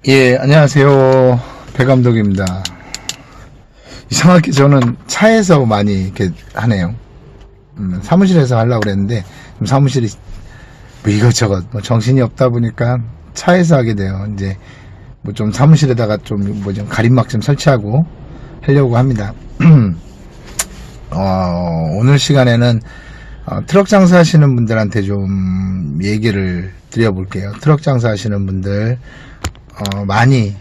예, 안녕하세요. 배 감독입니다. 이상하게 저는 차에서 많이 이렇게 하네요. 사무실에서 하려고 그랬는데, 사무실이 뭐 이것저것 정신이 없다 보니까 차에서 하게 돼요. 이제 뭐 좀 사무실에다가 좀 가림막 좀 설치하고 하려고 합니다. 오늘 시간에는 트럭 장사하시는 분들한테 좀 얘기를 드려볼게요. 트럭 장사하시는 분들 많이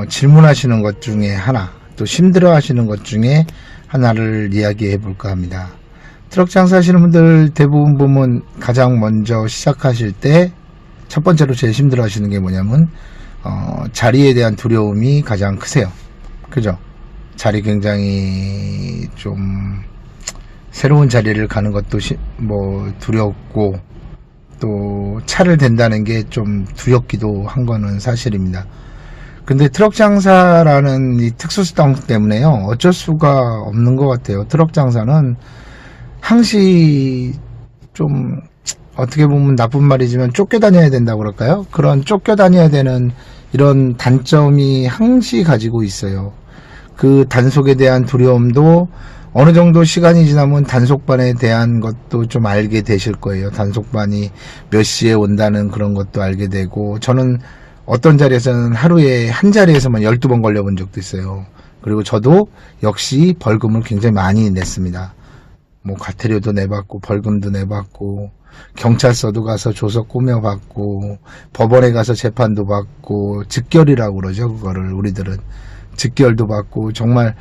질문하시는 것 중에 하나, 또 힘들어 하시는 것 중에 하나를 이야기해 볼까 합니다. 트럭 장사하시는 분들 대부분 보면 가장 먼저 시작하실 때 첫 번째로 제일 힘들어 하시는 게 뭐냐면 자리에 대한 두려움이 가장 크세요. 그죠? 자리 굉장히 좀 새로운 자리를 가는 것도 두렵고, 또 차를 댄다는 게 좀 두렵기도 한 거는 사실입니다. 근데 트럭 장사라는 이 특수성 때문에요, 어쩔 수가 없는 것 같아요. 트럭 장사는 항시 좀 어떻게 보면 나쁜 말이지만 쫓겨다녀야 된다고 그럴까요? 그런 쫓겨다녀야 되는 이런 단점이 항시 가지고 있어요. 그 단속에 대한 두려움도 어느 정도 시간이 지나면 단속반에 대한 것도 좀 알게 되실 거예요. 단속반이 몇 시에 온다는 그런 것도 알게 되고, 저는 어떤 자리에서는 하루에 한 자리에서만 12번 걸려본 적도 있어요. 그리고 저도 역시 벌금을 굉장히 많이 냈습니다. 뭐 과태료도 내봤고, 벌금도 내봤고, 경찰서도 가서 조서 꾸며받고, 법원에 가서 재판도 받고, 즉결이라고 그러죠. 그거를 우리들은 즉결도 받고, 정말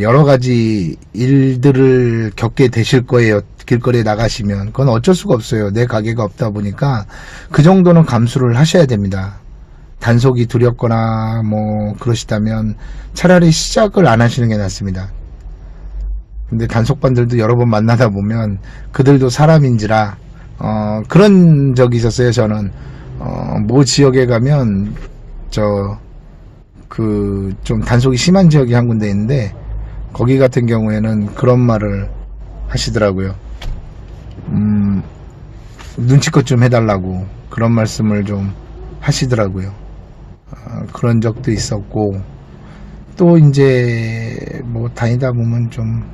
여러 가지 일들을 겪게 되실 거예요. 길거리에 나가시면. 그건 어쩔 수가 없어요. 내 가게가 없다 보니까 그 정도는 감수를 하셔야 됩니다. 단속이 두렵거나 뭐 그러시다면 차라리 시작을 안 하시는 게 낫습니다. 근데 단속반들도 여러 번 만나다 보면 그들도 사람인지라 그런 적이 있었어요. 저는 모 지역에 가면 좀 단속이 심한 지역이 한 군데 있는데, 거기 같은 경우에는 그런 말을 하시더라고요. 눈치껏 좀 해달라고 그런 말씀을 좀 하시더라고요. 그런 적도 있었고, 또 이제 뭐 다니다 보면 좀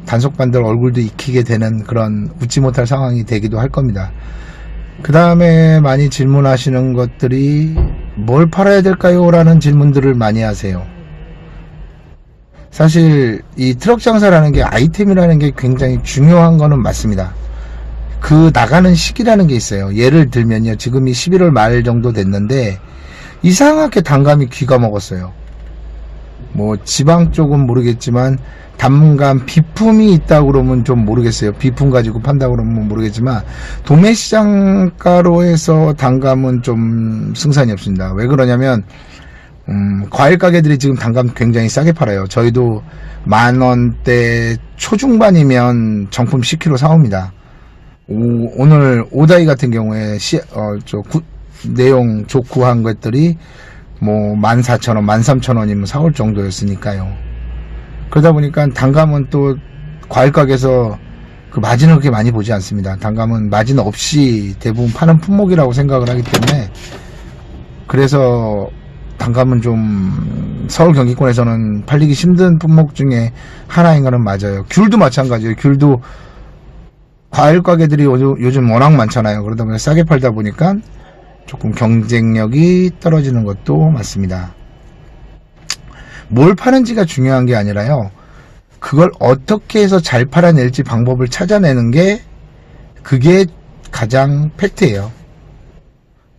단속반들 얼굴도 익히게 되는 그런 웃지 못할 상황이 되기도 할 겁니다. 그 다음에 많이 질문하시는 것들이 뭘 팔아야 될까요? 라는 질문들을 많이 하세요. 사실 이 트럭 장사라는 게, 아이템이라는 게 굉장히 중요한 거는 맞습니다. 그 나가는 시기라는 게 있어요. 예를 들면요, 지금이 11월 말 정도 됐는데 이상하게 단감이 귀가 먹었어요. 뭐 지방 쪽은 모르겠지만 단감 비품이 있다고 그러면 좀 모르겠어요. 비품 가지고 판다고 그러면 모르겠지만 도매시장가로 해서 단감은 좀 승산이 없습니다. 왜 그러냐면 과일 가게들이 지금 단감 굉장히 싸게 팔아요. 저희도 10,000원대 초중반이면 정품 10kg 사옵니다. 오늘 오다이 같은 경우에 내용 좋고 한 것들이 뭐 14,000원, 13,000원이면 사올 정도였으니까요. 그러다 보니까 단감은 또 과일 가게에서 그 마진을 그렇게 많이 보지 않습니다. 단감은 마진 없이 대부분 파는 품목이라고 생각을 하기 때문에, 그래서 단감은 좀 서울 경기권에서는 팔리기 힘든 품목 중에 하나인 거는 맞아요. 귤도 마찬가지예요. 귤도 과일 가게들이 요즘 워낙 많잖아요. 그러다 보니까 싸게 팔다 보니까 조금 경쟁력이 떨어지는 것도 맞습니다. 뭘 파는지가 중요한 게 아니라요, 그걸 어떻게 해서 잘 팔아낼지 방법을 찾아내는 게, 그게 가장 팩트예요.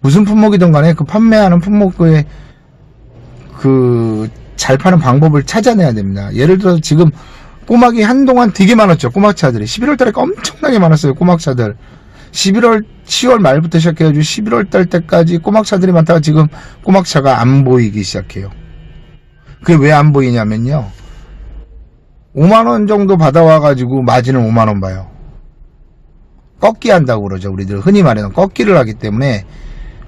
무슨 품목이든 간에 그 판매하는 품목의 그 잘 파는 방법을 찾아내야 됩니다. 예를 들어서 지금 꼬막이 한동안 되게 많았죠. 꼬막차들이 11월 달에 엄청나게 많았어요. 꼬막차들 10월 말부터 시작해가지고 11월 달 때까지 꼬막차들이 많다가 지금 꼬막차가 안 보이기 시작해요. 그게 왜 안 보이냐면요, 5만원 정도 받아와가지고 마진을 5만원 봐요. 꺾기 한다고 그러죠. 우리들 흔히 말하는 꺾기를 하기 때문에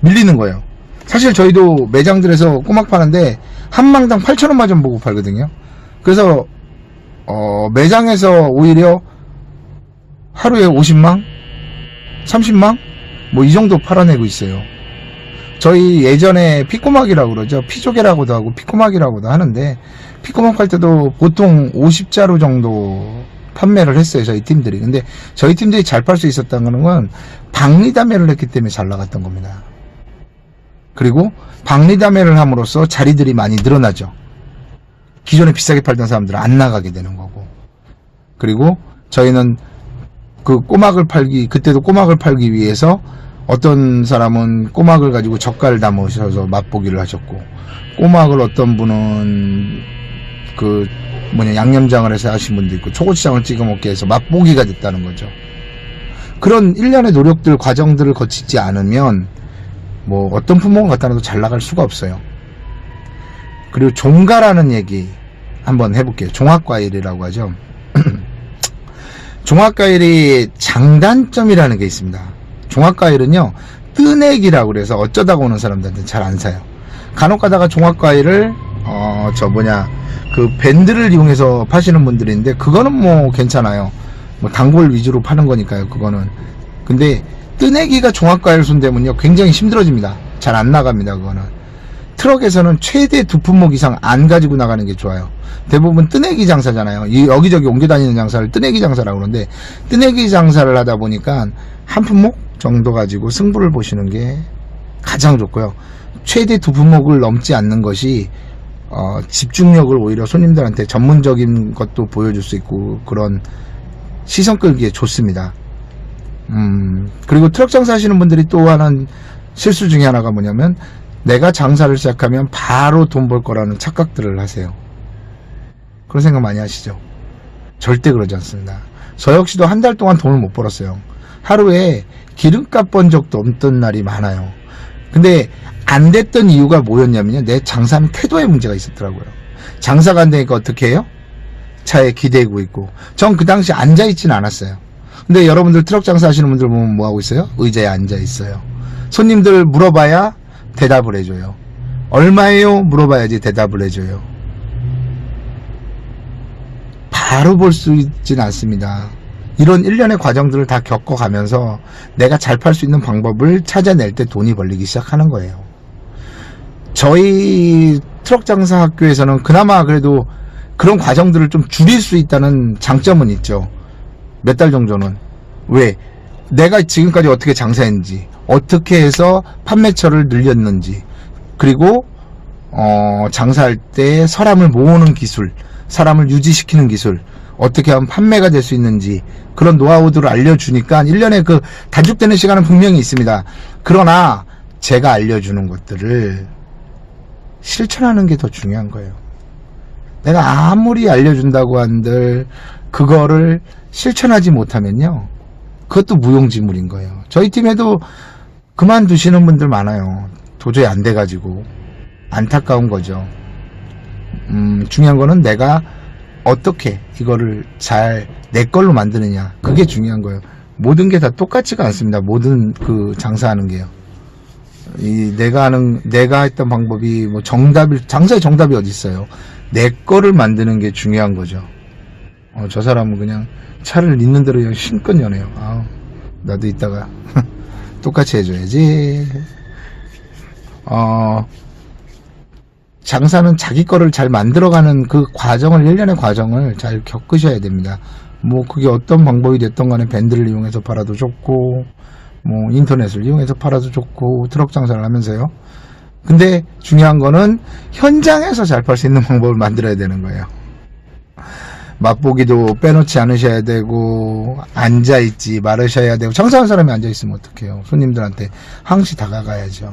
밀리는 거예요. 사실 저희도 매장들에서 꼬막 파는데 한 망당 8,000원 마진 보고 팔거든요. 그래서 매장에서 오히려 하루에 50망? 30망? 뭐 이 정도 팔아내고 있어요. 저희 예전에 피꼬막이라고 그러죠. 피조개라고도 하고 피꼬막이라고도 하는데, 피꼬막 할 때도 보통 50자루 정도 판매를 했어요, 저희 팀들이. 근데 저희 팀들이 잘 팔 수 있었다는 건 박리담회를 했기 때문에 잘 나갔던 겁니다. 그리고 박리담회를 함으로써 자리들이 많이 늘어나죠. 기존에 비싸게 팔던 사람들은 안 나가게 되는 거고. 그리고 저희는 그 그때도 꼬막을 팔기 위해서 어떤 사람은 꼬막을 가지고 젓갈을 담으셔서 맛보기를 하셨고, 꼬막을 어떤 분은 양념장을 해서 하신 분도 있고, 초고추장을 찍어 먹게 해서 맛보기가 됐다는 거죠. 그런 일련의 노력들, 과정들을 거치지 않으면 뭐 어떤 품목을 갖다 놔도 잘 나갈 수가 없어요. 그리고 종가라는 얘기 한번 해볼게요. 종합과일이라고 하죠. 종합과일이 장단점이라는 게 있습니다. 종합과일은요, 뜨내기라고 그래서 어쩌다가 오는 사람들한테 잘 안 사요. 간혹 가다가 종합과일을 그 밴드를 이용해서 파시는 분들인데, 그거는 뭐 괜찮아요. 뭐 단골 위주로 파는 거니까요, 그거는. 근데 뜨내기가 종합과일 손대면요, 굉장히 힘들어집니다. 잘 안 나갑니다, 그거는. 트럭에서는 최대 2품목 이상 안 가지고 나가는 게 좋아요. 대부분 뜨내기 장사잖아요. 여기저기 옮겨 다니는 장사를 뜨내기 장사라고 그러는데, 뜨내기 장사를 하다 보니까 한 품목 정도 가지고 승부를 보시는 게 가장 좋고요. 최대 2품목을 넘지 않는 것이 집중력을 오히려 손님들한테 전문적인 것도 보여줄 수 있고, 그런 시선 끌기에 좋습니다. 그리고 트럭 장사 하시는 분들이 또 하는 실수 중에 하나가 뭐냐면, 내가 장사를 시작하면 바로 돈 벌 거라는 착각들을 하세요. 그런 생각 많이 하시죠? 절대 그러지 않습니다. 저 역시도 한 달 동안 돈을 못 벌었어요. 하루에 기름값 번 적도 없던 날이 많아요. 근데 안 됐던 이유가 뭐였냐면요, 내 장사하는 태도에 문제가 있었더라고요. 장사가 안 되니까 어떻게 해요? 차에 기대고 있고. 전 그 당시 앉아있지는 않았어요. 근데 여러분들 트럭 장사 하시는 분들 보면 뭐 하고 있어요? 의자에 앉아있어요. 손님들 물어봐야 대답을 해줘요. 얼마예요? 물어봐야지 대답을 해줘요. 바로 볼 수 있지는 않습니다. 이런 일련의 과정들을 다 겪어가면서 내가 잘 팔 수 있는 방법을 찾아낼 때 돈이 벌리기 시작하는 거예요. 저희 트럭 장사 학교에서는 그나마 그래도 그런 과정들을 좀 줄일 수 있다는 장점은 있죠. 몇 달 정도는. 왜? 내가 지금까지 어떻게 장사했는지, 어떻게 해서 판매처를 늘렸는지, 그리고 장사할 때 사람을 모으는 기술, 사람을 유지시키는 기술, 어떻게 하면 판매가 될 수 있는지, 그런 노하우들을 알려주니까 1년에 그 단축되는 시간은 분명히 있습니다. 그러나 제가 알려주는 것들을 실천하는 게 더 중요한 거예요. 내가 아무리 알려준다고 한들 그거를 실천하지 못하면요, 그것도 무용지물인 거예요. 저희 팀에도 그만두시는 분들 많아요. 도저히 안 돼가지고. 안타까운 거죠. 중요한 거는 내가 어떻게 이거를 잘 내 걸로 만드느냐, 그게 중요한 거예요. 모든 게 다 똑같지가 않습니다. 모든 그 장사하는 게요. 내가 했던 방법이 뭐 장사의 정답이 어디 있어요? 내 거를 만드는 게 중요한 거죠. 저 사람은 그냥 차를 있는 대로 그냥 신껏 여네요. 나도 이따가 똑같이 해줘야지. 장사는 자기 거를 잘 만들어가는 그 과정을, 1년의 과정을 잘 겪으셔야 됩니다. 뭐 그게 어떤 방법이 됐던 간에 밴드를 이용해서 팔아도 좋고, 뭐 인터넷을 이용해서 팔아도 좋고, 트럭 장사를 하면서요. 근데 중요한 거는 현장에서 잘 팔 수 있는 방법을 만들어야 되는 거예요. 맛보기도 빼놓지 않으셔야 되고, 앉아있지 말으셔야 되고. 장사하는 사람이 앉아있으면 어떡해요? 손님들한테 항시 다가가야죠.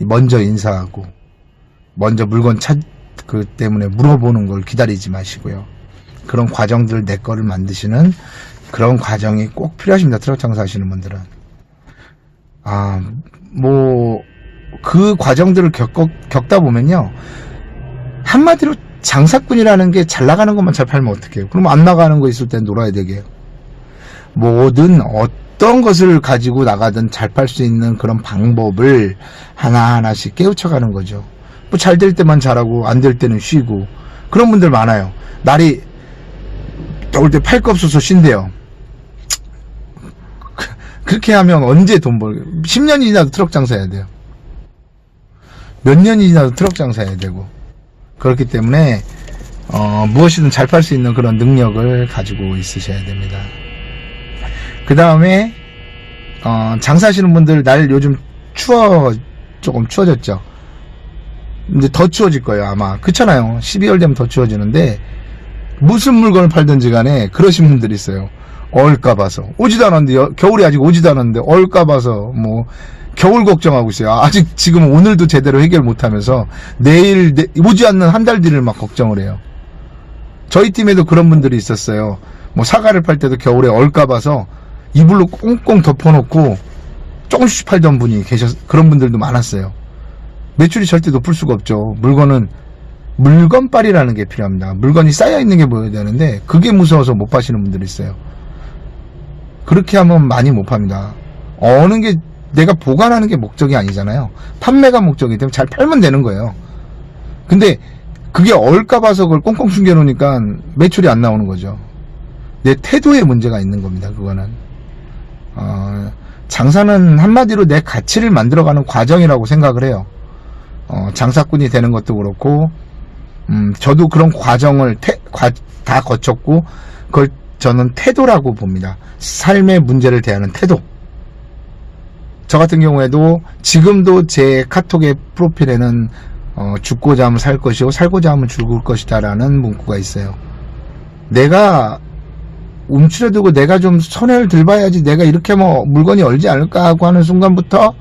먼저 인사하고, 먼저 물건 때문에 물어보는 걸 기다리지 마시고요. 그런 과정들, 내 거를 만드시는 그런 과정이 꼭 필요하십니다. 트럭 장사 하시는 분들은. 그 과정들을 겪다 보면요, 한마디로 장사꾼이라는 게 잘 나가는 것만 잘 팔면 어떡해요? 그럼 안 나가는 거 있을 땐 놀아야 되게요. 뭐든 어떤 것을 가지고 나가든 잘 팔 수 있는 그런 방법을 하나하나씩 깨우쳐가는 거죠. 뭐 잘 될 때만 잘하고 안 될 때는 쉬고, 그런 분들 많아요. 날이 더울 때 팔 거 없어서 쉰대요. 그렇게 하면 언제 돈 벌게? 10년이나 트럭 장사해야 돼요. 몇 년이 지나도 트럭 장사해야 되고, 그렇기 때문에 무엇이든 잘 팔 수 있는 그런 능력을 가지고 있으셔야 됩니다. 그 다음에 장사하시는 분들, 날 요즘 조금 추워졌죠. 이제 더 추워질 거예요, 아마. 그렇잖아요. 12월 되면 더 추워지는데, 무슨 물건을 팔든지 간에 그러신 분들이 있어요. 얼까 봐서. 오지도 않았는데, 겨울이 아직 오지도 않았는데, 얼까 봐서, 겨울 걱정하고 있어요. 아직 지금 오늘도 제대로 해결 못 하면서, 내일, 오지 않는 한 달 뒤를 막 걱정을 해요. 저희 팀에도 그런 분들이 있었어요. 사과를 팔 때도 겨울에 얼까 봐서, 이불로 꽁꽁 덮어놓고, 조금씩 팔던 분이 그런 분들도 많았어요. 매출이 절대 높을 수가 없죠. 물건빨이라는 게 필요합니다. 물건이 쌓여있는 게 보여야 되는데, 그게 무서워서 못 파시는 분들이 있어요. 그렇게 하면 많이 못 팝니다. 어느 게, 내가 보관하는 게 목적이 아니잖아요. 판매가 목적이기 때문에 잘 팔면 되는 거예요. 근데, 그게 얼까 봐서 그걸 꽁꽁 숨겨놓으니까 매출이 안 나오는 거죠. 내 태도에 문제가 있는 겁니다, 그거는. 장사는 한마디로 내 가치를 만들어가는 과정이라고 생각을 해요. 장사꾼이 되는 것도 그렇고, 저도 그런 과정을 다 거쳤고, 그걸 저는 태도라고 봅니다. 삶의 문제를 대하는 태도. 저 같은 경우에도 지금도 제 카톡의 프로필에는 죽고자 하면 살 것이고 살고자 하면 죽을 것이다 라는 문구가 있어요. 내가 움츠려두고 내가 좀 손해를 들 봐야지, 내가 이렇게 물건이 얼지 않을까 하고 하는 순간부터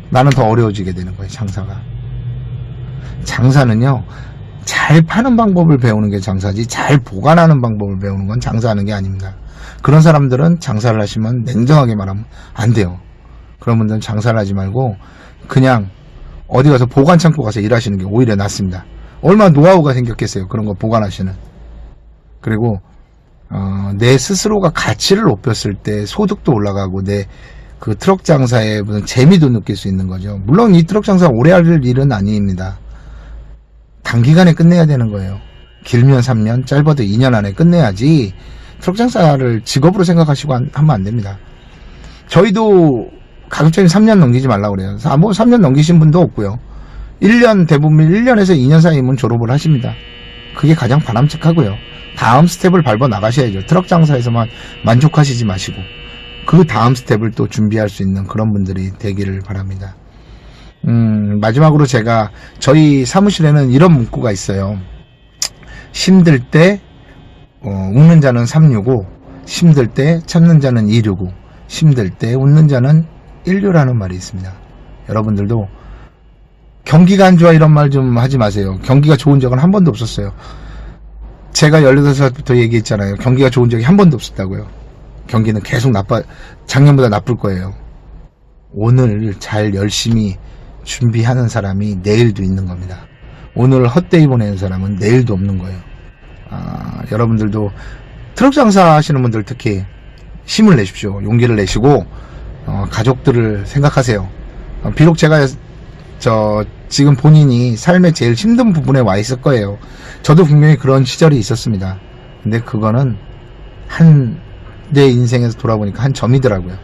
나는 더 어려워지게 되는 거예요, 장사가. 장사는요, 잘 파는 방법을 배우는 게 장사지, 잘 보관하는 방법을 배우는 건 장사하는 게 아닙니다. 그런 사람들은 장사를 하시면 냉정하게 말하면 안 돼요. 그런 분들은 장사를 하지 말고 그냥 어디 가서 보관창고 가서 일하시는 게 오히려 낫습니다. 얼마나 노하우가 생겼겠어요, 그런 거 보관하시는. 그리고 내 스스로가 가치를 높였을 때 소득도 올라가고 내 그 트럭 장사에 무슨 재미도 느낄 수 있는 거죠. 물론 이 트럭 장사 오래 할 일은 아닙니다. 단기간에 끝내야 되는 거예요. 길면 3년, 짧아도 2년 안에 끝내야지 트럭 장사를 직업으로 생각하시고 하면 안 됩니다. 저희도 가급적이면 3년 넘기지 말라고 그래요. 3년 넘기신 분도 없고요. 1년, 대부분 1년에서 2년 사이면 졸업을 하십니다. 그게 가장 바람직하고요. 다음 스텝을 밟아 나가셔야죠. 트럭 장사에서만 만족하시지 마시고 그 다음 스텝을 또 준비할 수 있는 그런 분들이 되기를 바랍니다. 마지막으로 제가 저희 사무실에는 이런 문구가 있어요. 힘들 때 웃는 자는 365, 힘들 때 참는 자는 265, 힘들 때 웃는 자는 165라는 말이 있습니다. 여러분들도 경기가 안 좋아 이런 말 좀 하지 마세요. 경기가 좋은 적은 한 번도 없었어요. 제가 18살부터 얘기했잖아요. 경기가 좋은 적이 한 번도 없었다고요. 경기는 계속 작년보다 나쁠 거예요. 오늘 잘 열심히 준비하는 사람이 내일도 있는 겁니다. 오늘 헛되이 보내는 사람은 내일도 없는 거예요. 여러분들도 트럭 장사 하시는 분들 특히 힘을 내십시오. 용기를 내시고 가족들을 생각하세요. 비록 제가 지금 본인이 삶의 제일 힘든 부분에 와 있을 거예요. 저도 분명히 그런 시절이 있었습니다. 근데 그거는 내 인생에서 돌아보니까 한 점이더라고요.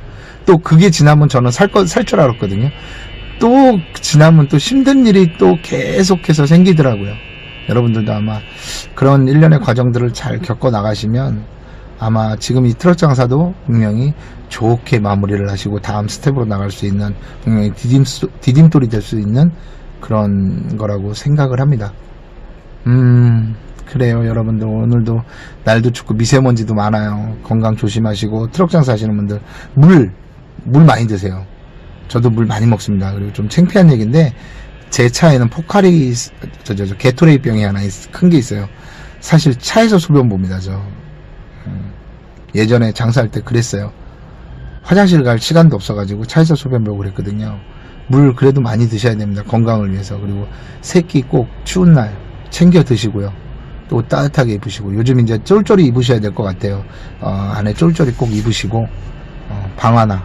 또 그게 지나면 저는 살 줄 알았거든요. 또 지나면 또 힘든 일이 또 계속해서 생기더라고요. 여러분들도 아마 그런 일련의 과정들을 잘 겪어 나가시면 아마 지금 이 트럭 장사도 분명히 좋게 마무리를 하시고 다음 스텝으로 나갈 수 있는, 분명히 디딤돌이 될 수 있는 그런 거라고 생각을 합니다. 그래요. 여러분들 오늘도 날도 춥고 미세먼지도 많아요. 건강 조심하시고 트럭 장사 하시는 분들 물 많이 드세요. 저도 물 많이 먹습니다. 그리고 좀 창피한 얘기인데 제 차에는 포카리 게토레이 병이 하나 큰 게 있어요. 사실 차에서 소변 봅니다. 예전에 장사할 때 그랬어요. 화장실 갈 시간도 없어가지고 차에서 소변 보고 그랬거든요. 물 그래도 많이 드셔야 됩니다. 건강을 위해서. 그리고 새끼 꼭 추운 날 챙겨 드시고요. 또 따뜻하게 입으시고, 요즘 이제 쫄쫄이 입으셔야 될 것 같아요. 안에 쫄쫄이 꼭 입으시고, 방하나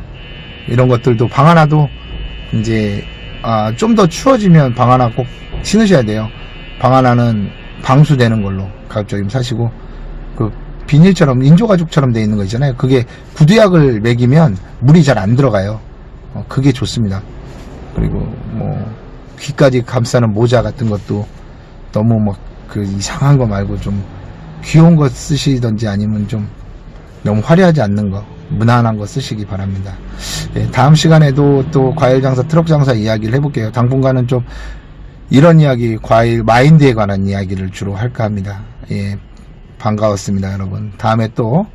이런 것들도, 방하나도 이제 좀 더 추워지면 방하나 꼭 신으셔야 돼요. 방하나는 방수되는 걸로 가급적이면 사시고, 그 비닐처럼 인조가죽처럼 돼 있는 거 있잖아요. 그게 구두약을 먹이면 물이 잘 안 들어가요. 그게 좋습니다. 그리고 귀까지 감싸는 모자 같은 것도 너무 막 그 이상한 거 말고 좀 귀여운 거 쓰시던지 아니면 좀 너무 화려하지 않는 거, 무난한 거 쓰시기 바랍니다. 예, 다음 시간에도 또 과일 장사, 트럭 장사 이야기를 해볼게요. 당분간은 좀 이런 이야기, 과일 마인드에 관한 이야기를 주로 할까 합니다. 예, 반가웠습니다, 여러분. 다음에 또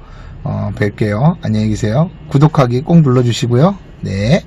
뵐게요. 안녕히 계세요. 구독하기 꼭 눌러주시고요. 네.